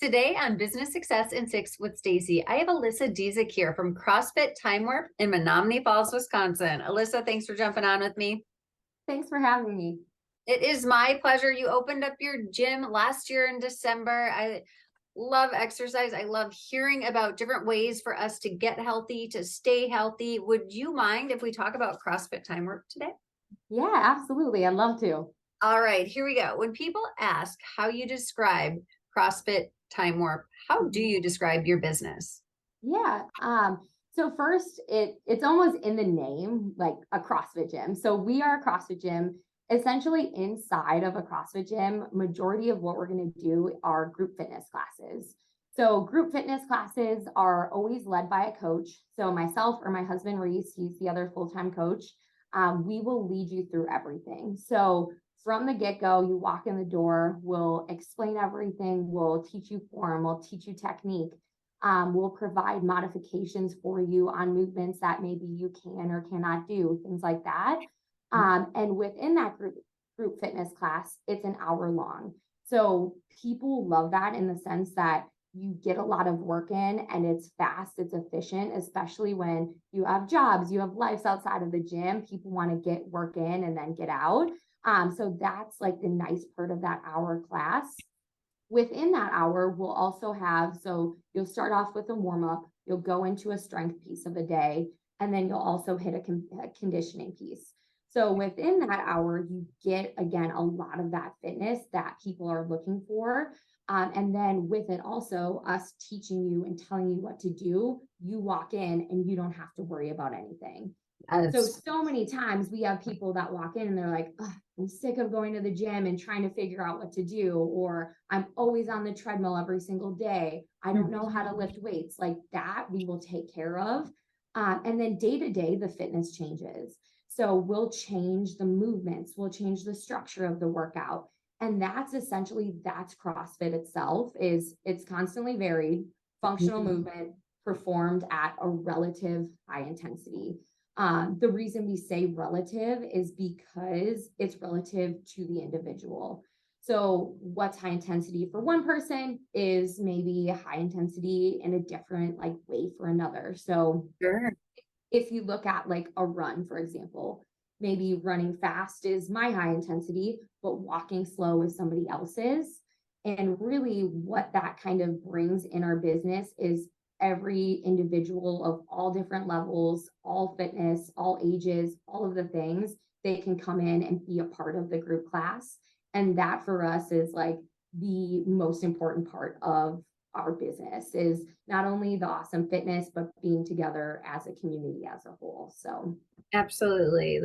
Today on Business Success in Six with Stacie, I have Alyssa Dizek here from CrossFit Time Warp in Menominee Falls, Wisconsin. Alyssa, thanks for jumping on with me. Thanks for having me. It is my pleasure. You opened up your gym last year in December. I love exercise. I love hearing about different ways for us to get healthy, to stay healthy. Would you mind if we talk about CrossFit Time Warp today? Yeah, absolutely. I'd love to. All right, here we go. When people ask how you describe CrossFit Time Warp, how do you describe your business? Yeah. So first, it's almost in the name, like a CrossFit gym. So we are a CrossFit gym. Essentially, inside of a CrossFit gym, majority of what we're going to do are group fitness classes. So group fitness classes are always led by a coach. So myself or my husband, Reese, he's the other full-time coach. We will lead you through everything. So from the get-go, you walk in the door, we'll explain everything, we'll teach you form, we'll teach you technique. We'll provide modifications for you on movements that maybe you can or cannot do, things like that. And within that group fitness class, it's an hour long. So people love that in the sense that you get a lot of work in and it's fast, it's efficient, especially when you have jobs, you have lives outside of the gym. People want to get work in and then get out. So that's like the nice part of that hour class. Within that hour, we'll also have, so you'll start off with a warm up, you'll go into a strength piece of the day, and then you'll also hit a conditioning piece. So within that hour, you get, again, a lot of that fitness that people are looking for. And then with it also, us teaching you and telling you what to do, you walk in and you don't have to worry about anything. So many times we have people that walk in and they're like, oh, I'm sick of going to the gym and trying to figure out what to do, or I'm always on the treadmill every single day. I don't know how to lift weights. Like that, we will take care of. And then day to day, the fitness changes. So we'll change the movements, we'll change the structure of the workout. And that's CrossFit itself. It's constantly varied, functional movement performed at a relative high intensity. The reason we say relative is because it's relative to the individual. So what's high intensity for one person is maybe high intensity in a different way for another. So Sure. If you look at like a run, for example, maybe running fast is my high intensity, but walking slow is somebody else's. And really what that kind of brings in our business is every individual of all different levels, all fitness, all ages, all of the things, they can come in and be a part of the group class. And that for us is like the most important part of our business, is not only the awesome fitness, but being together as a community as a whole. So Absolutely.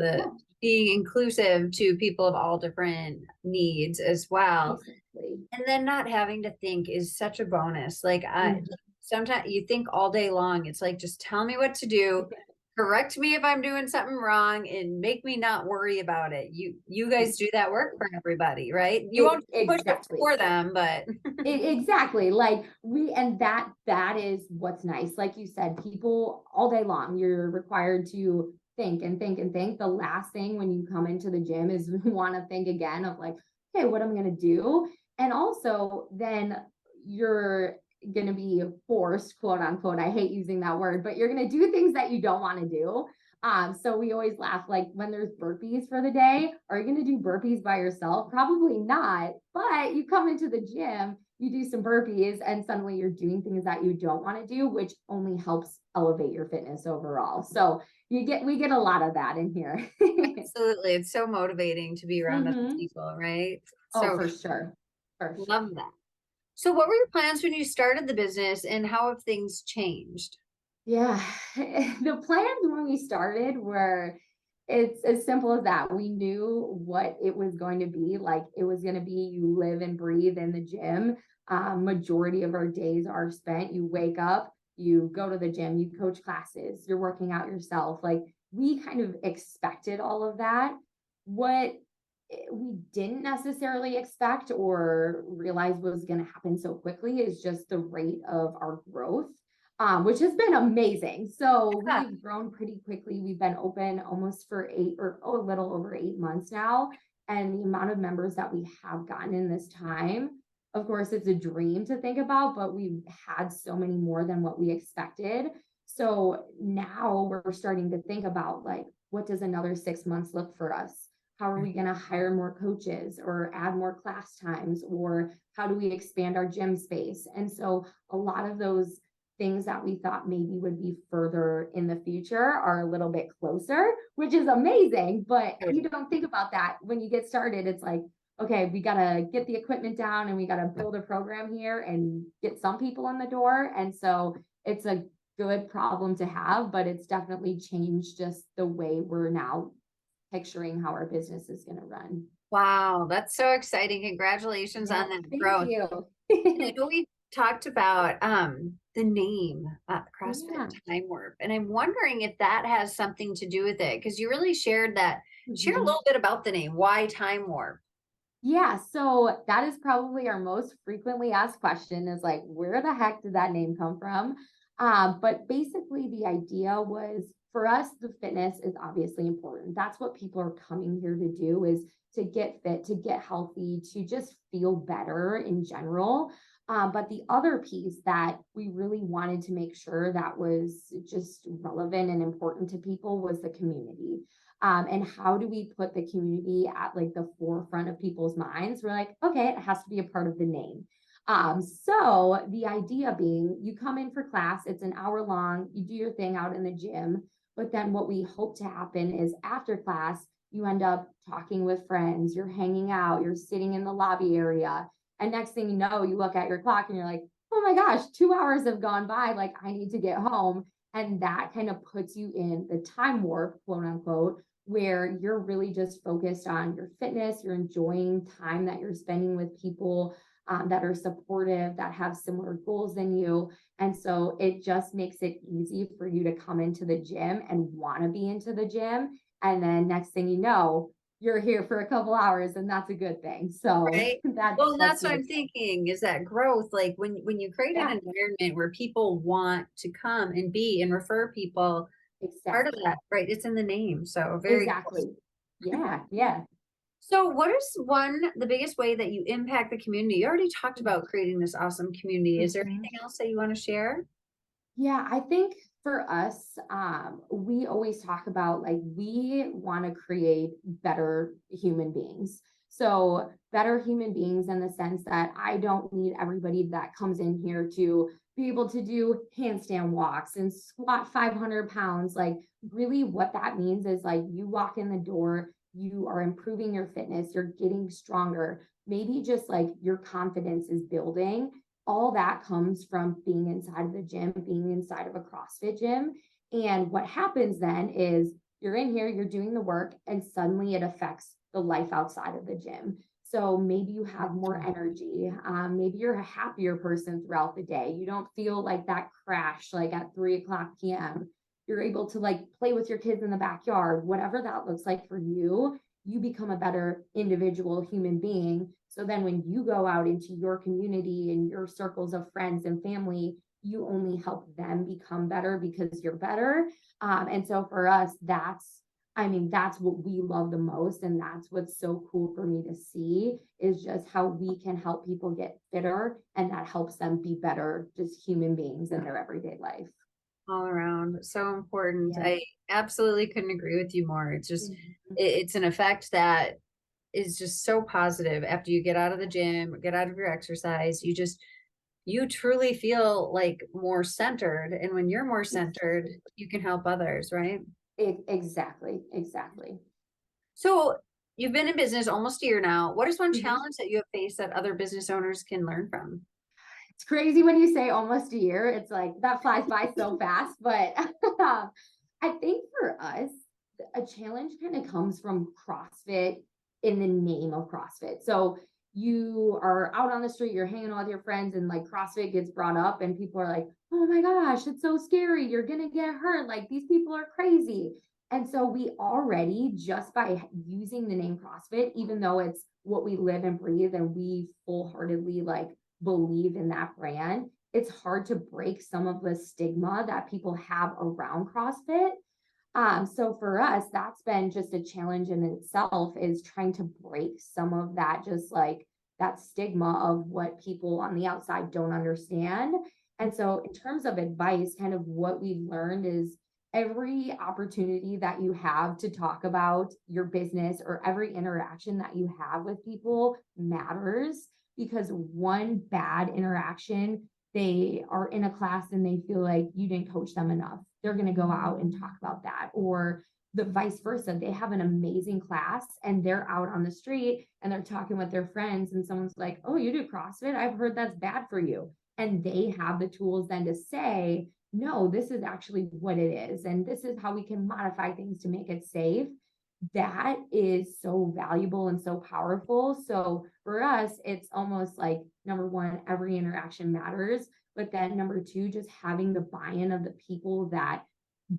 Being inclusive to people of all different needs as well. exactly. And then not having to think is such a bonus. Sometimes you think all day long, it's like, just tell me what to do, correct me if I'm doing something wrong, and make me not worry about it. You guys do that work for everybody, right? You won't push it Exactly. for them, but Exactly. And that is what's nice. Like you said, people all day long, you're required to think and think and think. The last thing when you come into the gym is want to think again of like, hey, what am I going to do? And also then you're going to be forced, quote unquote. I hate using that word, but you're going to do things that you don't want to do. So we always laugh, like when there's burpees for the day, are you going to do burpees by yourself? Probably not, but you come into the gym, you do some burpees, and suddenly you're doing things that you don't want to do, which only helps elevate your fitness overall. So we get a lot of that in here. absolutely. It's so motivating to be around other people, right? Oh, So for sure. For love sure. that. So what were your plans when you started the business, and how have things changed? Yeah. The plans when we started were, it's as simple as that. We knew what it was going to be. Like it was going to be, you live and breathe in the gym. Majority of our days are spent. You wake up, you go to the gym, you coach classes, you're working out yourself. Like we kind of expected all of that. What we didn't necessarily expect or realize was going to happen so quickly is just the rate of our growth, which has been amazing. So Yeah. we've grown pretty quickly. We've been open almost for a little over 8 months now. And the amount of members that we have gotten in this time, of course, it's a dream to think about, but we've had so many more than what we expected. So now we're starting to think about like, what does another 6 months look for us? How are we going to hire more coaches or add more class times? Or how do we expand our gym space? And so a lot of those things that we thought maybe would be further in the future are a little bit closer, which is amazing. But you don't think about that when you get started. It's like, okay, we got to get the equipment down and we got to build a program here and get some people in the door. And so it's a good problem to have, but it's definitely changed just the way we're now picturing how our business is going to run. Wow, that's so exciting. Congratulations Yeah, on that thank growth. you. And I know we talked about the name CrossFit Yeah. Time Warp, and I'm wondering if that has something to do with it because you really shared that. Share a Mhm. little bit about the name. Why Time Warp? Yeah, so that is probably our most frequently asked question is like, where the heck did that name come from? But basically, the idea was for us, the fitness is obviously important. That's what people are coming here to do is to get fit, to get healthy, to just feel better in general. But the other piece that we really wanted to make sure that was just relevant and important to people was the community. And how do we put the community at like the forefront of people's minds? We're like, okay, it has to be a part of the name. So the idea being you come in for class, it's an hour long, you do your thing out in the gym. But then what we hope to happen is after class, you end up talking with friends, you're hanging out, you're sitting in the lobby area. And next thing you know, you look at your clock and you're like, oh my gosh, 2 hours have gone by. Like, I need to get home. And that kind of puts you in the time warp, quote unquote, where you're really just focused on your fitness, you're enjoying time that you're spending with people that are supportive, that have similar goals than you. And so it just makes it easy for you to come into the gym and want to be into the gym. And then next thing you know, you're here for a couple hours and that's a good thing. So Right. that's Well, that's that's what the I'm thinking is that growth, like when you create an yeah, environment where people want to come and be and refer people, part of exactly. that, right? It's in the name. So very cool. Exactly. Yeah, yeah. So what is the biggest way that you impact the community? You already talked about creating this awesome community. Is there Mhm. anything else that you want to share? Yeah, I think for us, we always talk about like we want to create better human beings. So, better human beings in the sense that I don't need everybody that comes in here to be able to do handstand walks and squat 500 pounds. Like, really, what that means is like you walk in the door, you are improving your fitness, you're getting stronger. Maybe just like your confidence is building, all that comes from being inside of the gym, being inside of a CrossFit gym. And what happens then is you're in here, you're doing the work, and suddenly it affects the life outside of the gym. So maybe you have more energy. Maybe you're a happier person throughout the day. You don't feel like that crash like at 3 o'clock p.m. You're able to like play with your kids in the backyard, whatever that looks like for you. You become a better individual human being. So then when you go out into your community and your circles of friends and family, you only help them become better because you're better. And so for us, that's what we love the most. And that's what's so cool for me to see is just how we can help people get fitter and that helps them be better, just human beings in their everyday life. All around. So important. Yeah. I absolutely couldn't agree with you more. Mhm. It's an effect that is just so positive after you get out of the gym, get out of your exercise. You truly feel like more centered. And when you're more centered, Exactly. you can help others, right? Exactly. Exactly. So you've been in business almost a year now. What is one Mhm. challenge that you have faced that other business owners can learn from? It's crazy when you say almost a year. It's like that flies by so fast. But I think for us, a challenge kind of comes from CrossFit in the name of CrossFit. So you are out on the street, you're hanging out with your friends, and like CrossFit gets brought up, and people are like, oh my gosh, it's so scary. You're going to get hurt. Like these people are crazy. And so we already, just by using the name CrossFit, even though it's what we live and breathe and we full heartedly like believe in that brand, it's hard to break some of the stigma that people have around CrossFit. So for us, that's been just a challenge in itself is trying to break some of that just like that stigma of what people on the outside don't understand. And so in terms of advice, kind of what we've learned is every opportunity that you have to talk about your business or every interaction that you have with people matters, because one bad interaction, they are in a class and they feel like you didn't coach them enough. They're going to go out and talk about that. Or the vice versa. They have an amazing class and they're out on the street and they're talking with their friends and someone's like, oh, you do CrossFit? I've heard that's bad for you. And they have the tools then to say, no, this is actually what it is. And this is how we can modify things to make it safe. That is so valuable and so powerful. So for us, it's almost like, number one, every interaction matters. But then number two, just having the buy-in of the people that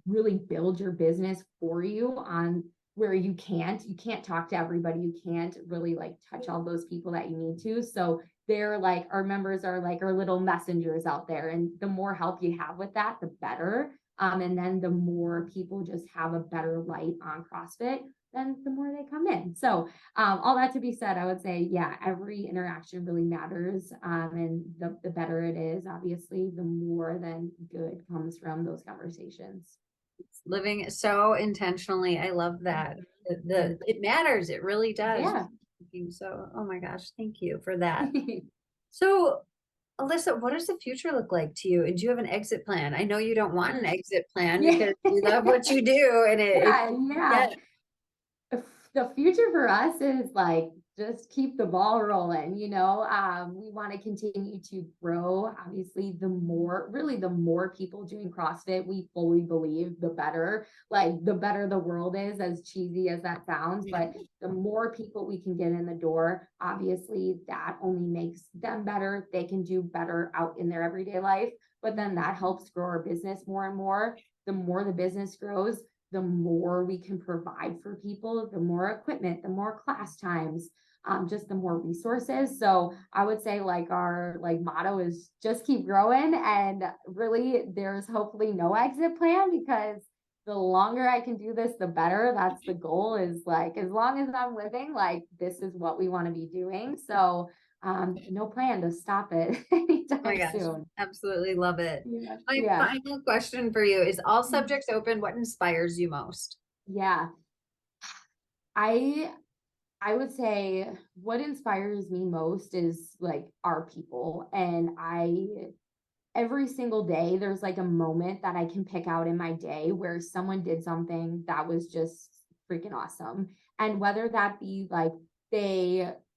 really build your business for you on where you can't talk to everybody. You can't really like touch all those people that you need to. So they're like, our members are like our little messengers out there. And the more help you have with that, the better. And then the more people just have a better light on CrossFit, then the more they come in. So all that to be said, I would say, yeah, every interaction really matters. And the better it is, obviously, the more then good comes from those conversations. Living so intentionally. I love that. It matters. It really does. Yeah. So, oh my gosh, thank you for that. So, Alyssa, what does the future look like to you? And do you have an exit plan? I know you don't want an exit plan because you love what you do, and yeah. The future for us is like just keep the ball rolling. We want to continue to grow. Obviously, the more people doing CrossFit, we fully believe the better. Like the better the world is, as cheesy as that sounds, but the more people we can get in the door, obviously that only makes them better. They can do better out in their everyday life, but then that helps grow our business more and more. The more the business grows, the more we can provide for people, the more equipment, the more class times, just the more resources. So I would say like our motto is just keep growing, and really there's hopefully no exit plan, because the longer I can do this, the better. That's the goal, is like, as long as I'm living, like this is what we want to be doing. So no plan to stop it anytime soon. Absolutely love it. My Yeah. final question for you is, all subjects open, what inspires you most? Yeah. I would say what inspires me most is like our people. And every single day, there's like a moment that I can pick out in my day where someone did something that was just freaking awesome. And whether that be like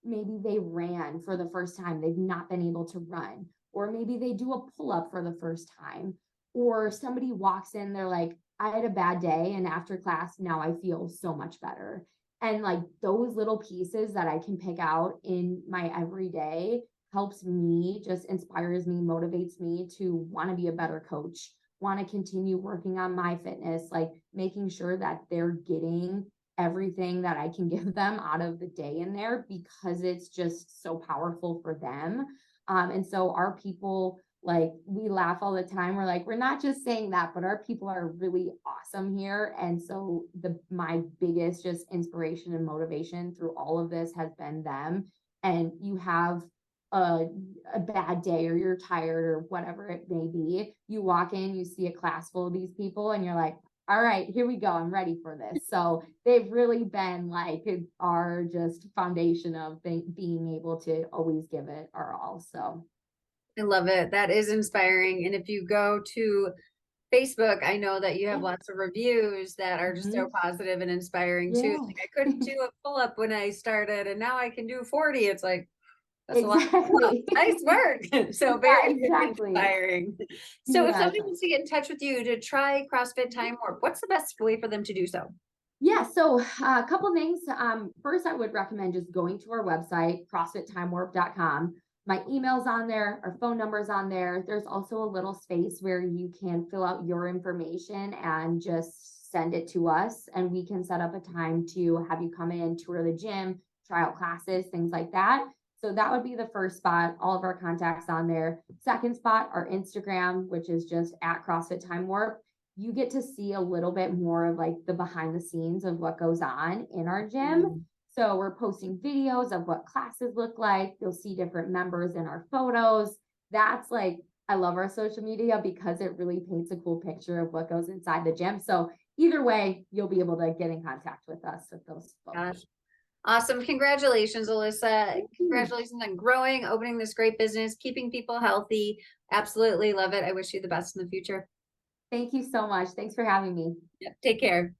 maybe they ran for the first time, they've not been able to run, or maybe they do a pull up for the first time, or somebody walks in, they're like, I had a bad day, and after class, now I feel so much better. And like those little pieces that I can pick out in my everyday helps me, just inspires me, motivates me to want to be a better coach, want to continue working on my fitness, like making sure that they're getting everything that I can give them out of the day in there, because it's just so powerful for them. And so our people, like, we laugh all the time. We're like, we're not just saying that, but our people are really awesome here. And so my biggest just inspiration and motivation through all of this has been them. And you have a bad day, or you're tired, or whatever it may be, you walk in, you see a class full of these people, and you're like, all right, here we go. I'm ready for this. So they've really been like our just foundation of being able to always give it our all. So I love it. That is inspiring. And if you go to Facebook, I know that you have lots of reviews that are just so positive and inspiring too. Like, I couldn't do a pull up when I started, and now I can do 40. It's like, that's exactly. a lot. Nice work. So very inspiring. So if somebody wants to get in touch with you to try CrossFit Time Warp, what's the best way for them to do so? Yeah, so a couple things. First, I would recommend just going to our website, CrossFitTimeWarp.com. My email's on there, our phone number's on there. There's also a little space where you can fill out your information and just send it to us, and we can set up a time to have you come in, tour the gym, try out classes, things like that. So that would be the first spot. All of our contacts on there. Second spot, our Instagram, which is just at CrossFit Time Warp. You get to see a little bit more of like the behind the scenes of what goes on in our gym. So we're posting videos of what classes look like. You'll see different members in our photos. That's like, I love our social media because it really paints a cool picture of what goes inside the gym. So either way, you'll be able to get in contact with us with those photos. Gosh. Awesome. Congratulations, Alyssa. Thank you. Congratulations on growing, opening this great business, keeping people healthy. Absolutely love it. I wish you the best in the future. Thank you so much. Thanks for having me. Yep. Take care.